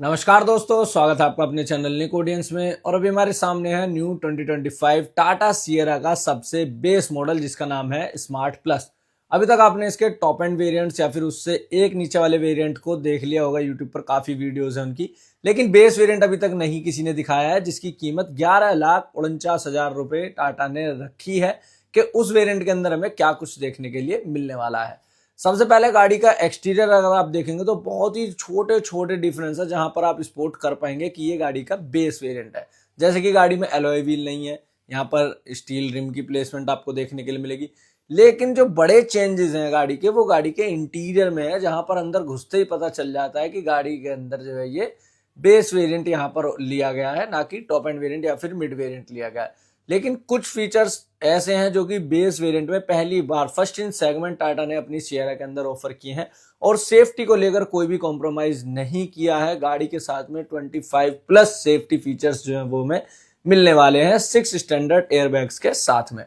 नमस्कार दोस्तों, स्वागत है आपका अपने चैनल निक ऑडियंस में। और अभी हमारे सामने है न्यू 2025 टाटा सियरा का सबसे बेस मॉडल जिसका नाम है स्मार्ट प्लस। अभी तक आपने इसके टॉप एंड वेरिएंट्स या फिर उससे एक नीचे वाले वेरिएंट को देख लिया होगा, यूट्यूब पर काफी वीडियोस हैं उनकी, लेकिन बेस वेरिएंट अभी तक नहीं किसी ने दिखाया है, जिसकी कीमत 11,49,000 रुपए टाटा ने रखी है कि उस वेरिएंट के अंदर हमें क्या कुछ देखने के लिए मिलने वाला है। सबसे पहले गाड़ी का एक्सटीरियर अगर आप देखेंगे तो बहुत ही छोटे छोटे डिफरेंस है, जहां पर आप स्पॉट कर पाएंगे कि ये गाड़ी का बेस वेरिएंट है। जैसे कि गाड़ी में एलॉय व्हील नहीं है, यहाँ पर स्टील रिम की प्लेसमेंट आपको देखने के लिए मिलेगी। लेकिन जो बड़े चेंजेस हैं गाड़ी के, वो गाड़ी के इंटीरियर में है, जहां पर अंदर घुसते ही पता चल जाता है कि गाड़ी के अंदर जो है ये बेस वेरिएंट यहाँ पर लिया गया है, ना कि टॉप एंड वेरिएंट या फिर मिड वेरिएंट लिया गया है। लेकिन कुछ फीचर्स ऐसे हैं जो कि बेस वेरिएंट में पहली बार फर्स्ट इन सेगमेंट टाटा ने अपनी सियरा के अंदर ऑफर किए हैं, और सेफ्टी को लेकर कोई भी कॉम्प्रोमाइज नहीं किया है। गाड़ी के साथ में 25 प्लस सेफ्टी फीचर्स जो है वो हमें मिलने वाले हैं 6 स्टैंडर्ड एयरबैग्स के साथ में।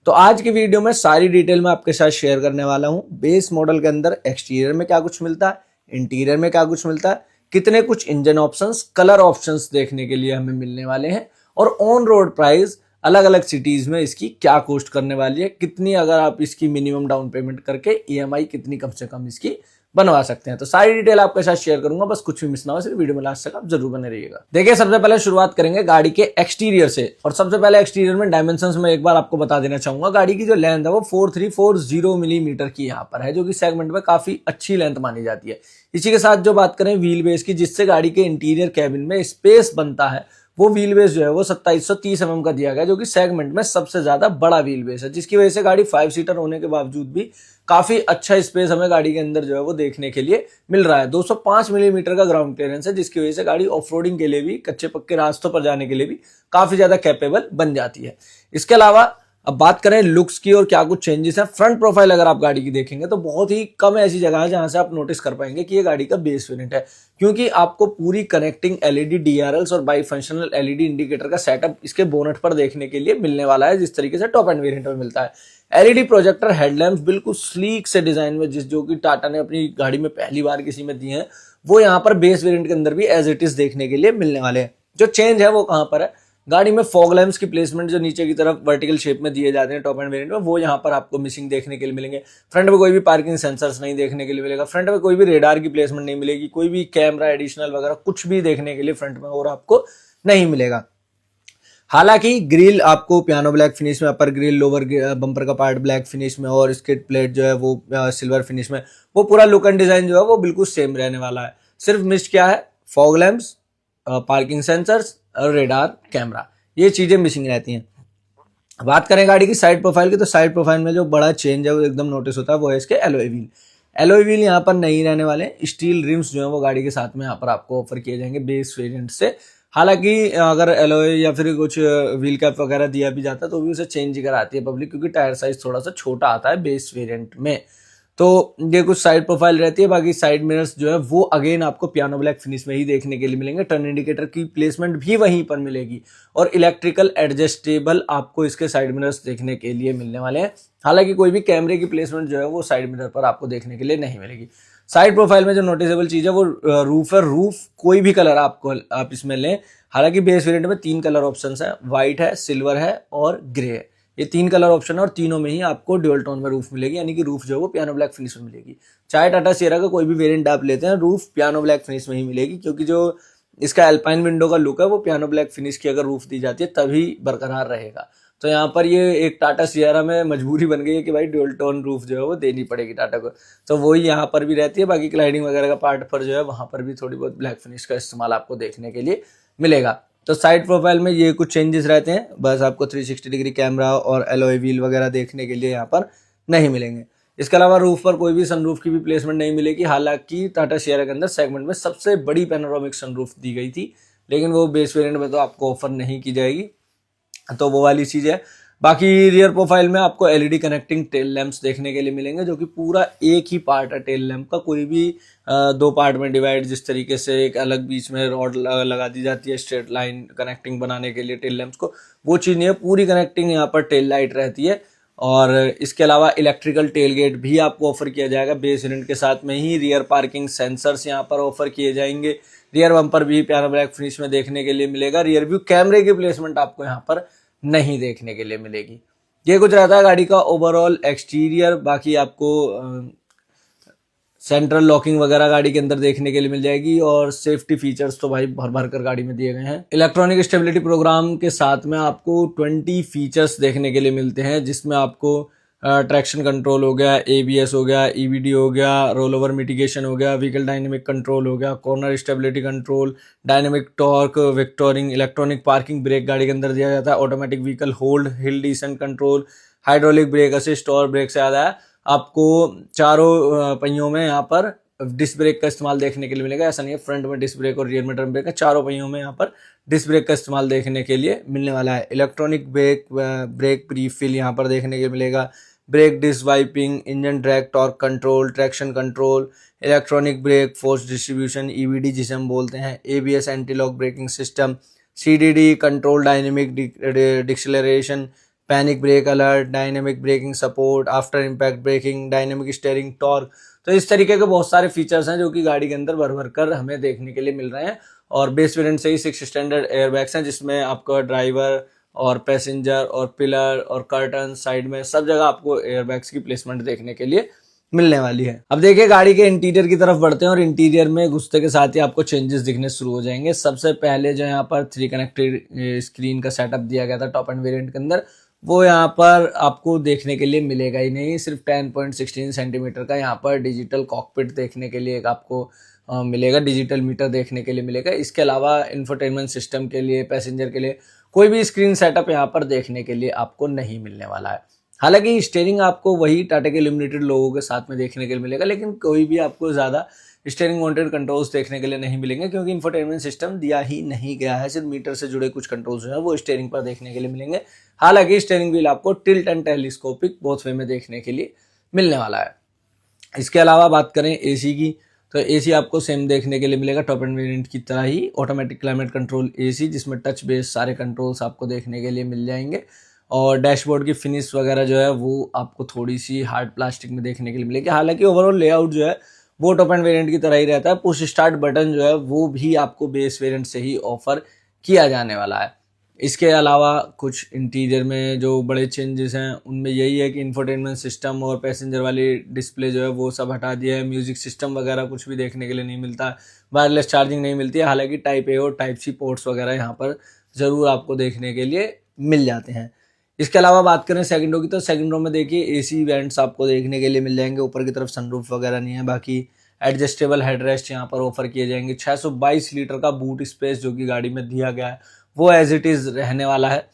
तो आज की वीडियो में सारी डिटेल में आपके साथ शेयर करने वाला हूं। बेस मॉडल के अंदर एक्सटीरियर में क्या कुछ मिलता है, इंटीरियर में क्या कुछ मिलता है, कितने कुछ इंजन ऑप्शंस, कलर ऑप्शंस देखने के लिए हमें मिलने वाले हैं, और ऑन रोड प्राइस अलग अलग सिटीज में इसकी क्या कॉस्ट करने वाली है, कितनी अगर आप इसकी मिनिमम डाउन पेमेंट करके ईएमआई कितनी कम से कम इसकी बनवा सकते हैं। तो सारी डिटेल आपके साथ शेयर करूंगा, बस कुछ भी मिस ना हो, सिर्फ वीडियो में लास्ट तक आप जरूर बने रहिएगा। देखिए, सबसे पहले शुरुआत करेंगे गाड़ी के एक्सटीरियर से। और सबसे पहले एक्सटीरियर में डायमेंशंस में एक बार आपको बता देना चाहूंगा, गाड़ी की जो लेंथ है वो 4340 मिलीमीटर की यहाँ पर है, जो कि सेगमेंट में काफी अच्छी लेंथ मानी जाती है। इसी के साथ जो बात करें व्हील बेस की, जिससे गाड़ी के इंटीरियर कैबिन में स्पेस बनता है, वो व्हील बेस जो है वो 2730 mm का दिया गया, जो कि सेगमेंट में सबसे ज्यादा बड़ा व्हील बेस है, जिसकी वजह से गाड़ी 5 सीटर होने के बावजूद भी काफी अच्छा स्पेस हमें गाड़ी के अंदर जो है वो देखने के लिए मिल रहा है। 205 मिलीमीटर का ग्राउंड क्लियरेंस है, जिसकी वजह से गाड़ी ऑफ रोडिंग के लिए भी, कच्चे पक्के रास्तों पर जाने के लिए भी काफी ज्यादा कैपेबल बन जाती है। इसके अलावा अब बात करें लुक्स की और क्या कुछ चेंजेस है। फ्रंट प्रोफाइल अगर आप गाड़ी की देखेंगे तो बहुत ही कम ऐसी जगह है जहां से आप नोटिस कर पाएंगे कि ये गाड़ी का बेस वेरिएंट है, क्योंकि आपको पूरी कनेक्टिंग एलईडी डीआरएल्स और बाई फंक्शनल एलईडी इंडिकेटर का सेटअप इसके बोनट पर देखने के लिए मिलने वाला है, जिस तरीके से टॉप एंड वेरिएंट में मिलता है। एलईडी प्रोजेक्टर हेडलैम्प्स बिल्कुल स्लीक से डिजाइन में, जो कि टाटा ने अपनी गाड़ी में पहली बार किसी में दिए हैं, वो यहाँ पर बेस वेरिएंट के अंदर भी एज इट इज देखने के लिए मिलने वाले हैं। जो चेंज है वो कहां पर है, गाड़ी में फॉग लैंप्स की प्लेसमेंट जो नीचे की तरफ वर्टिकल शेप में दिए जाते हैं टॉप एंड वेरिएंट में, वो यहाँ पर आपको मिसिंग देखने के लिए मिलेंगे। फ्रंट में कोई भी पार्किंग सेंसर्स नहीं देखने के लिए मिलेगा, फ्रंट में कोई भी रेडार की प्लेसमेंट नहीं मिलेगी, कोई भी कैमरा एडिशनल वगैरह कुछ भी देखने के लिए फ्रंट में और आपको नहीं मिलेगा। हालांकि ग्रिल आपको पियानो ब्लैक फिनिश में, अपर ग्रिल, लोअर बम्पर का पार्ट ब्लैक फिनिश में, और स्किड प्लेट जो है वो सिल्वर फिनिश में, वो पूरा लुक एंड डिजाइन जो है वो बिल्कुल सेम रहने वाला है। सिर्फ मिस्ड क्या है, फॉग लैंप्स, पार्किंग सेंसर्स और रेडार कैमरा, ये चीजें मिसिंग रहती हैं। बात करें गाड़ी की साइड प्रोफाइल की, तो साइड प्रोफाइल में जो बड़ा चेंज है वो एकदम नोटिस होता है, वो है इसके एलॉय व्हील। एलॉय व्हील यहाँ पर नहीं रहने वाले, स्टील रिम्स जो है वो गाड़ी के साथ में यहाँ पर आपको ऑफर किए जाएंगे बेस वेरिएंट से। हालांकि अगर एलॉय या फिर कुछ व्हील कैप वगैरह दिया भी जाता है तो भी उसे चेंज ही कराती है पब्लिक, क्योंकि टायर साइज थोड़ा सा छोटा आता है बेस वेरिएंट में। तो ये कुछ साइड प्रोफाइल रहती है। बाकी साइड मिरर्स जो है वो अगेन आपको पियानो ब्लैक फिनिश में ही देखने के लिए मिलेंगे, टर्न इंडिकेटर की प्लेसमेंट भी वहीं पर मिलेगी, और इलेक्ट्रिकल एडजस्टेबल आपको इसके साइड मिरर्स देखने के लिए मिलने वाले हैं। हालांकि कोई भी कैमरे की प्लेसमेंट जो है वो साइड मिरर पर आपको देखने के लिए नहीं मिलेगी। साइड प्रोफाइल में जो नोटिसेबल चीज है वो रूफ है। रूफ कोई भी कलर आप इसमें लें, हालांकि बेस वेरिएंट में 3 कलर ऑप्शन है, व्हाइट है, सिल्वर है और ग्रे है। ये 3 कलर ऑप्शन है और तीनों में ही आपको ड्यूअल टोन में रूफ मिलेगी, यानी कि रूफ जो है वो पियानो ब्लैक फिनिश में मिलेगी। चाहे टाटा सियरा का कोई भी वेरिएंट आप लेते हैं, रूफ पियानो ब्लैक फिनिश में ही मिलेगी, क्योंकि जो इसका एल्पाइन विंडो का लुक है वो पियानो ब्लैक फिनिश की अगर रूफ दी जाती है तभी बरकरार रहेगा। तो यहाँ पर ये एक टाटा सियरा में मजबूरी बन गई है कि भाई ड्यूअल टोन रूफ जो है वो देनी पड़ेगी टाटा को, तो वही यहाँ पर भी रहती है। बाकी क्लाइडिंग वगैरह का पार्ट पर जो है वहां पर भी थोड़ी बहुत ब्लैक फिनिश का इस्तेमाल आपको देखने के लिए मिलेगा। तो साइड प्रोफाइल में ये कुछ चेंजेस रहते हैं, बस आपको 360 डिग्री कैमरा और एलॉय व्हील वगैरह देखने के लिए यहाँ पर नहीं मिलेंगे। इसके अलावा रूफ पर कोई भी सनरूफ की भी प्लेसमेंट नहीं मिलेगी। हालांकि टाटा सियरा के अंदर सेगमेंट में सबसे बड़ी पैनोरामिक सनरूफ दी गई थी, लेकिन वो बेस वेरिएंट में तो आपको ऑफर नहीं की जाएगी, तो वो वाली चीज है। बाकी रियर प्रोफाइल में आपको एलईडी कनेक्टिंग टेल लैंप्स देखने के लिए मिलेंगे, जो कि पूरा एक ही पार्ट है टेल लैंप का, कोई भी 2 पार्ट में डिवाइड, जिस तरीके से एक अलग बीच में रॉड लगा दी जाती है स्ट्रेट लाइन कनेक्टिंग बनाने के लिए टेल लैंप्स को, वो चीज नहीं है। पूरी कनेक्टिंग यहाँ पर टेल लाइट रहती है। और इसके अलावा इलेक्ट्रिकल टेल गेट भी आपको ऑफर किया जाएगा बेस वेरिएंट के साथ में ही। रियर पार्किंग सेंसर्स यहाँ पर ऑफर किए जाएंगे, रियर बम्पर भी प्यारा ब्लैक फिनिश में देखने के लिए मिलेगा। रियर व्यू कैमरे की प्लेसमेंट आपको यहाँ पर नहीं देखने के लिए मिलेगी। ये कुछ रहता है गाड़ी का ओवरऑल एक्सटीरियर। बाकी आपको सेंट्रल लॉकिंग वगैरह गाड़ी के अंदर देखने के लिए मिल जाएगी और सेफ्टी फीचर्स तो भाई भर भर कर गाड़ी में दिए गए हैं। इलेक्ट्रॉनिक स्टेबिलिटी प्रोग्राम के साथ में आपको 20 फीचर्स देखने के लिए मिलते हैं, जिसमें आपको ट्रैक्शन कंट्रोल हो गया, एबीएस हो गया, ईवीडी हो गया, रोल ओवर मिटिगेशन हो गया, व्हीकल डायनेमिक कंट्रोल हो गया, corner stability control, dynamic torque vectoring, electronic parking brake गाड़ी के अंदर दिया जाता है, automatic vehicle hold, hill descent control, hydraulic brake assist और ब्रेक से ज़्यादा है आपको चारों पहियों में यहाँ पर डिस्क ब्रेक का इस्तेमाल देखने के लिए मिलेगा। ऐसा नहीं है फ्रंट में डिस्क ब्रेक और रियर में ड्रम ब्रेक है, चारों पहियों में यहाँ पर डिस्क ब्रेक का इस्तेमाल देखने के लिए मिलने वाला है। इलेक्ट्रॉनिक ब्रेक प्री फिल यहाँ पर देखने के लिए मिलेगा, brake disc wiping, engine drag torque control, traction control, electronic brake force distribution EVD जिसे हम बोलते हैं, ABS anti lock braking system, CDD control dynamic deceleration, panic brake alert, dynamic braking support, after impact braking, dynamic steering torque. तो इस तरीके के बहुत सारे फीचर्स हैं जो कि गाड़ी के अंदर भर भर कर हमें देखने के लिए मिल रहे हैं। और बेस वेरिएंट से ही 6 स्टैंडर्ड एयरबैग्स हैं, जिसमें आपका ड्राइवर और पैसेंजर और पिलर और कर्टन साइड में सब जगह आपको एयरबैग्स की प्लेसमेंट देखने के लिए मिलने वाली है। अब देखिए गाड़ी के इंटीरियर की तरफ बढ़ते हैं और इंटीरियर में घुसते के साथ ही आपको चेंजेस दिखने शुरू हो जाएंगे। सबसे पहले जो यहाँ पर 3 कनेक्टेड स्क्रीन का सेटअप दिया गया था टॉप एंड वेरिएंट के अंदर, वो यहाँ पर आपको देखने के लिए मिलेगा ही नहीं। सिर्फ 10.16 सेंटीमीटर का यहाँ पर डिजिटल कॉकपिट देखने के लिए आपको मिलेगा, डिजिटल मीटर देखने के लिए मिलेगा। इसके अलावा इंफोटेनमेंट सिस्टम के लिए, पैसेंजर के लिए कोई भी स्क्रीन सेटअप यहाँ पर देखने के लिए आपको नहीं मिलने वाला है। हालांकि स्टीयरिंग आपको वही टाटा के लिमिटेड लोगों के साथ में देखने के लिए मिलेगा, लेकिन कोई भी आपको ज़्यादा स्टीयरिंग माउंटेड कंट्रोल्स देखने के लिए नहीं मिलेंगे, क्योंकि इंफोटेनमेंट सिस्टम दिया ही नहीं गया है। सिर्फ मीटर से जुड़े कुछ कंट्रोल्स जो है वो स्टीयरिंग पर देखने के लिए मिलेंगे। हालांकि स्टीयरिंग व्हील आपको tilt and telescopic both way में देखने के लिए मिलने वाला है। इसके अलावा बात करें एसी की, तो एसी आपको सेम देखने के लिए मिलेगा टॉप एंड वेरिएंट की तरह ही, ऑटोमेटिक क्लाइमेट कंट्रोल एसी, जिसमें टच बेस सारे कंट्रोल्स आपको देखने के लिए मिल जाएंगे। और डैशबोर्ड की फिनिश वगैरह जो है वो आपको थोड़ी सी हार्ड प्लास्टिक में देखने के लिए मिलेगी। हालांकि ओवरऑल लेआउट जो है वो टॉप एंड वेरिएंट की तरह ही रहता है। पुश स्टार्ट बटन जो है वो भी आपको बेस वेरिएंट से ही ऑफर किया जाने वाला है। इसके अलावा कुछ इंटीरियर में जो बड़े चेंजेस हैं उनमें यही है कि इंफोटेनमेंट सिस्टम और पैसेंजर वाली डिस्प्ले जो है वो सब हटा दिया है। म्यूजिक सिस्टम वगैरह कुछ भी देखने के लिए नहीं मिलता, वायरलेस चार्जिंग नहीं मिलती है। हालांकि टाइप ए और टाइप सी पोर्ट्स वगैरह यहाँ पर ज़रूर आपको देखने के लिए मिल जाते हैं। इसके अलावा बात करें सेकंड रो की, तो सेकंड रो में देखिए एसी वेंट्स आपको देखने के लिए मिल जाएंगे। ऊपर की तरफ सनरूफ वगैरह नहीं है। बाकी एडजस्टेबल हेडरेस्ट यहाँ पर ऑफर किए जाएंगे। 622 लीटर का बूट स्पेस जो कि गाड़ी में दिया गया है वो एज इट इज़ रहने वाला है।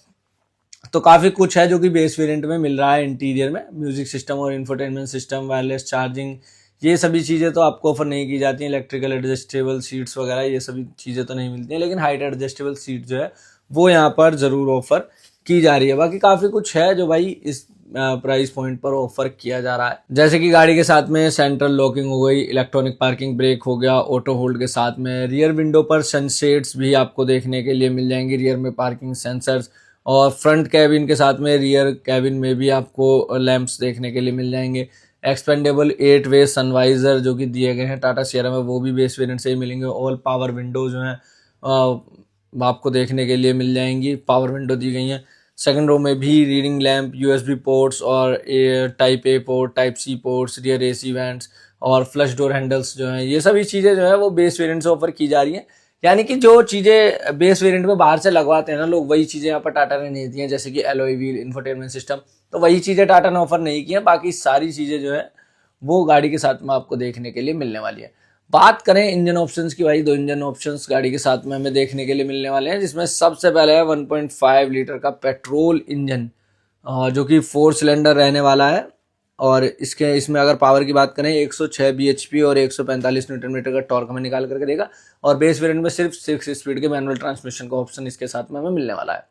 तो काफ़ी कुछ है जो कि बेस वेरिएंट में मिल रहा है इंटीरियर में। म्यूजिक सिस्टम और इंफोटेनमेंट सिस्टम, वायरलेस चार्जिंग, ये सभी चीज़ें तो आपको ऑफर नहीं की जाती हैं। इलेक्ट्रिकल एडजस्टेबल सीट्स वगैरह ये सभी चीज़ें तो नहीं मिलती हैं, लेकिन हाइट एडजस्टेबल सीट जो है वो यहाँ पर ज़रूर ऑफर की जा रही है। बाकी काफ़ी कुछ है जो भाई इस प्राइस पॉइंट पर ऑफर किया जा रहा है, जैसे कि गाड़ी के साथ में सेंट्रल लॉकिंग हो गई, इलेक्ट्रॉनिक पार्किंग ब्रेक हो गया, ऑटो होल्ड के साथ में रियर विंडो पर सनसेट्स भी आपको देखने के लिए मिल जाएंगी, रियर में पार्किंग सेंसर्स, और फ्रंट कैबिन के साथ में रियर कैबिन में भी आपको लैंप्स देखने के लिए मिल जाएंगे। एक्सपेंडेबल 8 वे सनवाइजर जो कि दिए गए हैं टाटा सियरा में वो भी बेस वेरिएंट से ही मिलेंगे। ऑल पावर विंडो जो हैं आपको देखने के लिए मिल जाएंगी, पावर विंडो दी गई हैं। सेकंड रो में भी रीडिंग लैंप, यूएसबी पोर्ट्स और type A port, type C ports, rear AC vents और फ्लश डोर हैंडल्स जो हैं ये सभी चीज़ें जो है वो बेस वेरिएंट से ऑफर की जा रही हैं। यानी कि जो चीज़ें बेस वेरिएंट में बाहर से लगवाते हैं ना लोग, वही चीज़ें यहाँ पर टाटा ने नहीं दी हैं, जैसे कि एलॉय व्हील, इंफोटेनमेंट सिस्टम, तो वही चीज़ें टाटा ने ऑफर नहीं की हैं। बाकी सारी चीज़ें जो है वो गाड़ी के साथ में आपको देखने के लिए मिलने वाली है। बात करें इंजन ऑप्शंस की, भाई 2 इंजन ऑप्शंस गाड़ी के साथ में हमें देखने के लिए मिलने वाले हैं, जिसमें सबसे पहले है 1.5 लीटर का पेट्रोल इंजन जो कि 4 सिलेंडर रहने वाला है। और इसमें अगर पावर की बात करें 106 bhp और 145 न्यूटन मीटर का टॉर्क हमें निकाल करके देगा। और बेस वेरिएंट में सिर्फ 6 स्पीड के मैनुअल ट्रांसमिशन का ऑप्शन इसके साथ में हमें मिलने वाला है।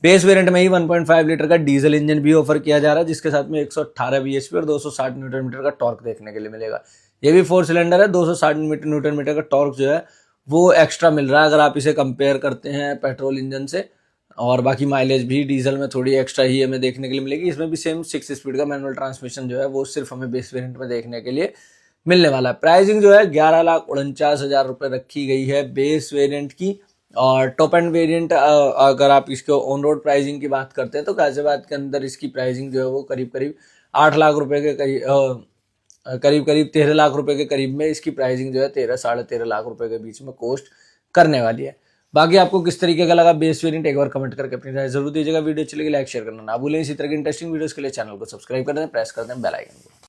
बेस वेरिएंट में ही 1.5 लीटर का डीजल इंजन भी ऑफर किया जा रहा है, जिसके साथ में 118 bhp और 260 न्यूटन मीटर का टॉर्क देखने के लिए मिलेगा। ये भी 4 सिलेंडर है, 260 न्यूटन मीटर का टॉर्क जो है वो एक्स्ट्रा मिल रहा है अगर आप इसे कंपेयर करते हैं पेट्रोल इंजन से। और बाकी माइलेज भी डीजल में थोड़ी एक्स्ट्रा ही हमें देखने के लिए मिलेगी। इसमें भी सेम 6 स्पीड का मैनुअल ट्रांसमिशन जो है वो सिर्फ हमें बेस वेरिएंट में देखने के लिए मिलने वाला है। प्राइसिंग जो है 11,49,000 रुपये रखी गई है बेस वेरिएंट की। और टॉप एंड वेरिएंट अगर आप इसके ऑन रोड प्राइसिंग की बात करते हैं तो गाजियाबाद के अंदर इसकी प्राइसिंग जो है वो करीब करीब 8 लाख रुपए के करीब करीब 13 लाख रुपए के करीब में इसकी प्राइसिंग जो है 13-13.5 लाख रुपए के बीच में कॉस्ट करने वाली है। बाकी आपको किस तरीके का लगा बेस वेरिएंट एक बार कमेंट करके अपनी राय जरूर दीजिएगा। वीडियो अच्छी लगी लाइक शेयर करना ना भूलें। इसी तरह की इंटरेस्टिंग वीडियोस के लिए चैनल को सब्सक्राइब कर दें, प्रेस कर दें बेल आइकन को।